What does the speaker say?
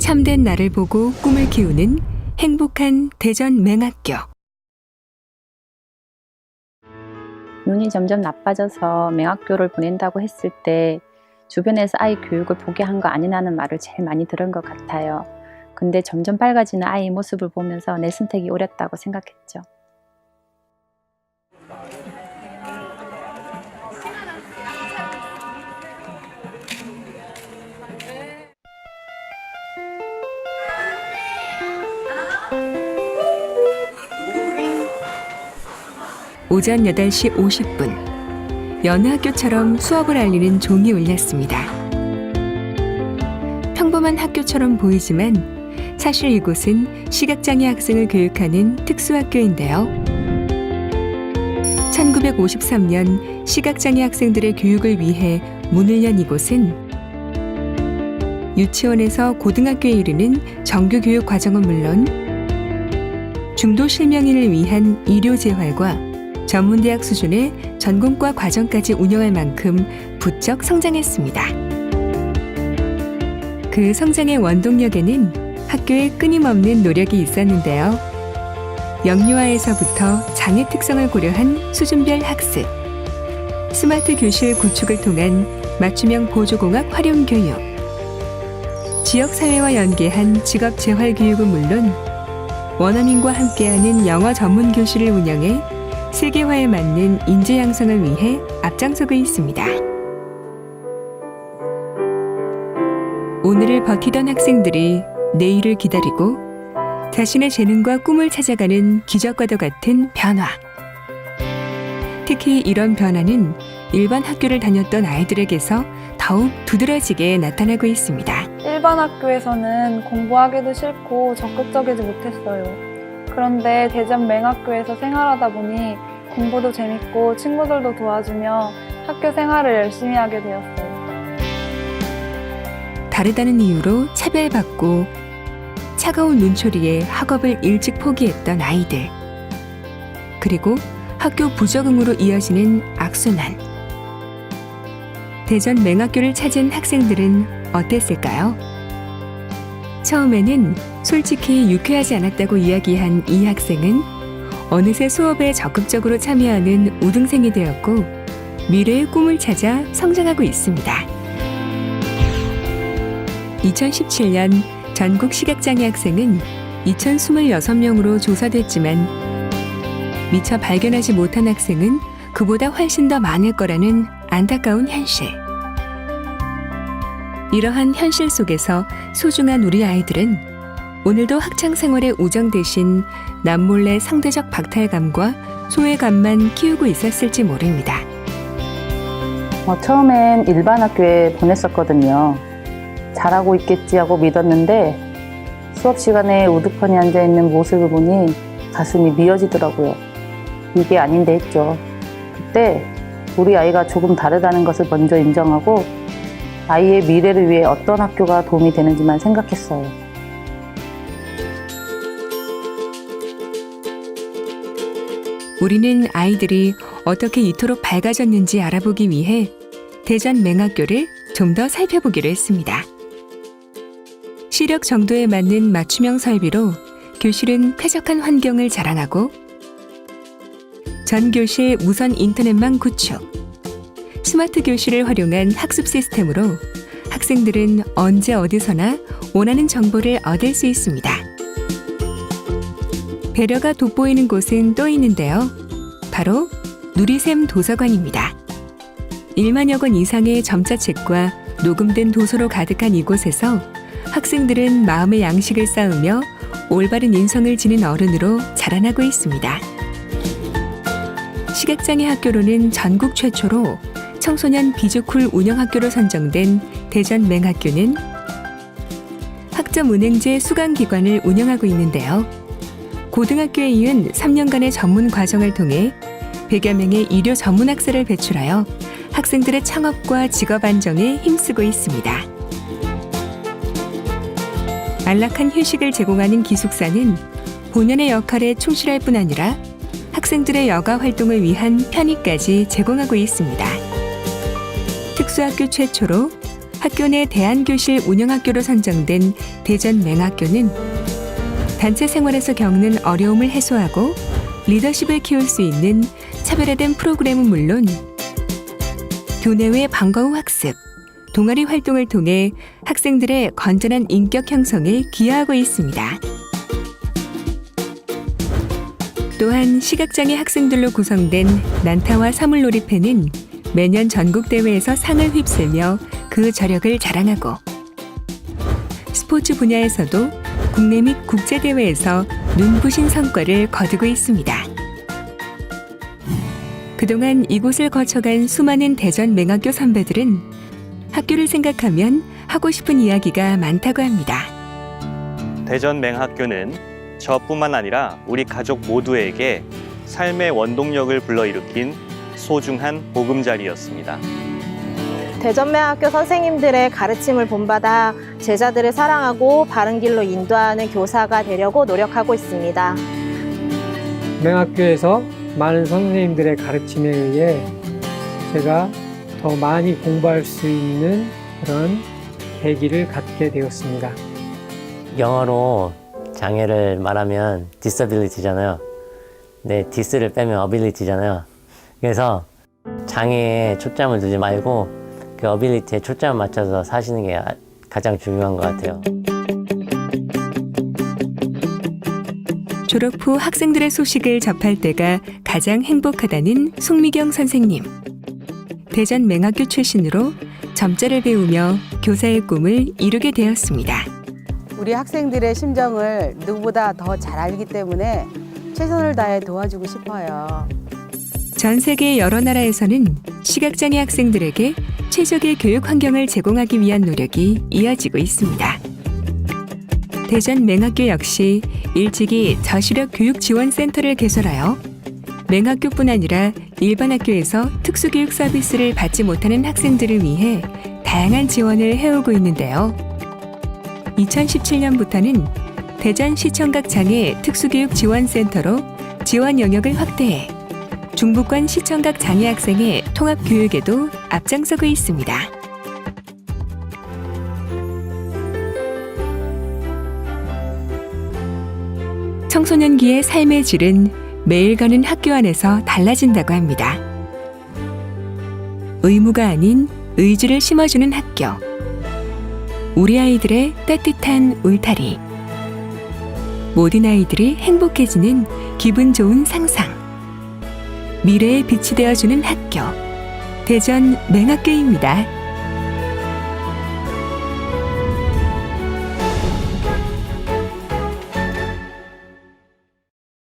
참된 나를 보고 꿈을 키우는 행복한 대전 맹학교. 눈이 점점 나빠져서 맹학교를 보낸다고 했을 때 주변에서 아이 교육을 포기한 거 아니냐는 말을 제일 많이 들은 것 같아요. 근데 점점 밝아지는 아이 모습을 보면서 내 선택이 옳았다고 생각했죠. 오전 8시 50분, 여느 학교처럼 수업을 알리는 종이 울렸습니다. 평범한 학교처럼 보이지만 사실 이곳은 시각장애 학생을 교육하는 특수학교인데요. 1953년 시각장애 학생들의 교육을 위해 문을 연 이곳은 유치원에서 고등학교에 이르는 정규교육 과정은 물론 중도 실명인을 위한 의료재활과 전문대학 수준의 전공과 과정까지 운영할 만큼 부쩍 성장했습니다. 그 성장의 원동력에는 학교의 끊임없는 노력이 있었는데요. 영유아에서부터 장애 특성을 고려한 수준별 학습, 스마트 교실 구축을 통한 맞춤형 보조공학 활용 교육, 지역사회와 연계한 직업재활교육은 물론 원어민과 함께하는 영어 전문 교실을 운영해 세계화에 맞는 인재 양성을 위해 앞장서고 있습니다. 오늘을 버티던 학생들이 내일을 기다리고 자신의 재능과 꿈을 찾아가는 기적과도 같은 변화. 특히 이런 변화는 일반 학교를 다녔던 아이들에게서 더욱 두드러지게 나타나고 있습니다. 일반 학교에서는 공부하기도 싫고 적극적이지 못했어요. 그런데 대전 맹학교에서 생활하다 보니 공부도 재밌고 친구들도 도와주며 학교 생활을 열심히 하게 되었어요. 다르다는 이유로 차별받고 차가운 눈초리에 학업을 일찍 포기했던 아이들. 그리고 학교 부적응으로 이어지는 악순환. 대전 맹학교를 찾은 학생들은 어땠을까요? 처음에는 솔직히 유쾌하지 않았다고 이야기한 이 학생은 어느새 수업에 적극적으로 참여하는 우등생이 되었고 미래의 꿈을 찾아 성장하고 있습니다. 2017년 전국 시각장애 학생은 2026명으로 조사됐지만 미처 발견하지 못한 학생은 그보다 훨씬 더 많을 거라는 안타까운 현실. 이러한 현실 속에서 소중한 우리 아이들은 오늘도 학창생활의 우정 대신 남몰래 상대적 박탈감과 소외감만 키우고 있었을지 모릅니다. 처음엔 일반 학교에 보냈었거든요. 잘하고 있겠지 하고 믿었는데 수업 시간에 우두커니 앉아있는 모습을 보니 가슴이 미어지더라고요. 이게 아닌데 했죠. 그때 우리 아이가 조금 다르다는 것을 먼저 인정하고 아이의 미래를 위해 어떤 학교가 도움이 되는지만 생각했어요. 우리는 아이들이 어떻게 이토록 밝아졌는지 알아보기 위해 대전 맹학교를 좀 더 살펴보기로 했습니다. 시력 정도에 맞는 맞춤형 설비로 교실은 쾌적한 환경을 자랑하고 전 교실 무선 인터넷망 구축, 스마트 교실을 활용한 학습 시스템으로 학생들은 언제 어디서나 원하는 정보를 얻을 수 있습니다. 배려가 돋보이는 곳은 또 있는데요. 바로 누리샘 도서관입니다. 1만여 권 이상의 점자책과 녹음된 도서로 가득한 이곳에서 학생들은 마음의 양식을 쌓으며 올바른 인성을 지닌 어른으로 자라나고 있습니다. 시각장애 학교로는 전국 최초로 청소년 비주쿨 운영학교로 선정된 대전 맹학교는 학점은행제 수강기관을 운영하고 있는데요. 고등학교에 이은 3년간의 전문 과정을 통해 100여 명의 의료 전문 학생을 배출하여 학생들의 창업과 직업 안정에 힘쓰고 있습니다. 안락한 휴식을 제공하는 기숙사는 본연의 역할에 충실할 뿐 아니라 학생들의 여가 활동을 위한 편의까지 제공하고 있습니다. 특수학교 최초로 학교 내 대안교실 운영학교로 선정된 대전 맹학교는 단체 생활에서 겪는 어려움을 해소하고 리더십을 키울 수 있는 차별화된 프로그램은 물론 교내외 방과 후 학습, 동아리 활동을 통해 학생들의 건전한 인격 형성에 기여하고 있습니다. 또한 시각장애 학생들로 구성된 난타와 사물놀이패는 매년 전국대회에서 상을 휩쓸며 그 저력을 자랑하고 스포츠 분야에서도 국내 및 국제대회에서 눈부신 성과를 거두고 있습니다. 그동안 이곳을 거쳐간 수많은 대전 맹학교 선배들은 학교를 생각하면 하고 싶은 이야기가 많다고 합니다. 대전 맹학교는 저뿐만 아니라 우리 가족 모두에게 삶의 원동력을 불러일으킨 소중한 보금자리였습니다. 대전맹학교 선생님들의 가르침을 본받아 제자들을 사랑하고 바른 길로 인도하는 교사가 되려고 노력하고 있습니다. 맹학교에서 많은 선생님들의 가르침에 의해 제가 더 많이 공부할 수 있는 그런 계기를 갖게 되었습니다. 영어로 장애를 말하면 disability잖아요. 네, dis를 빼면 ability잖아요. 그래서 장애에 초점을 두지 말고 그 ability에 초점을 맞춰서 사시는 게 가장 중요한 것 같아요. 졸업 후 학생들의 소식을 접할 때가 가장 행복하다는 송미경 선생님. 대전 맹학교 출신으로 점자를 배우며 교사의 꿈을 이루게 되었습니다. 우리 학생들의 심정을 누구보다 더 잘 알기 때문에 최선을 다해 도와주고 싶어요. 전 세계 여러 나라에서는 시각장애 학생들에게 최적의 교육 환경을 제공하기 위한 노력이 이어지고 있습니다. 대전 맹학교 역시 일찍이 저시력 교육지원센터를 개설하여 맹학교뿐 아니라 일반 학교에서 특수교육 서비스를 받지 못하는 학생들을 위해 다양한 지원을 해오고 있는데요. 2017년부터는 대전시청각 장애 특수교육지원센터로 지원 영역을 확대해 중부권 시청각 장애 학생의 통합 교육에도 앞장서고 있습니다. 청소년기의 삶의 질은 매일 가는 학교 안에서 달라진다고 합니다. 의무가 아닌 의지를 심어주는 학교. 우리 아이들의 따뜻한 울타리. 모든 아이들이 행복해지는 기분 좋은 상상. 미래의 빛이 되어주는 학교. 대전 맹학교입니다.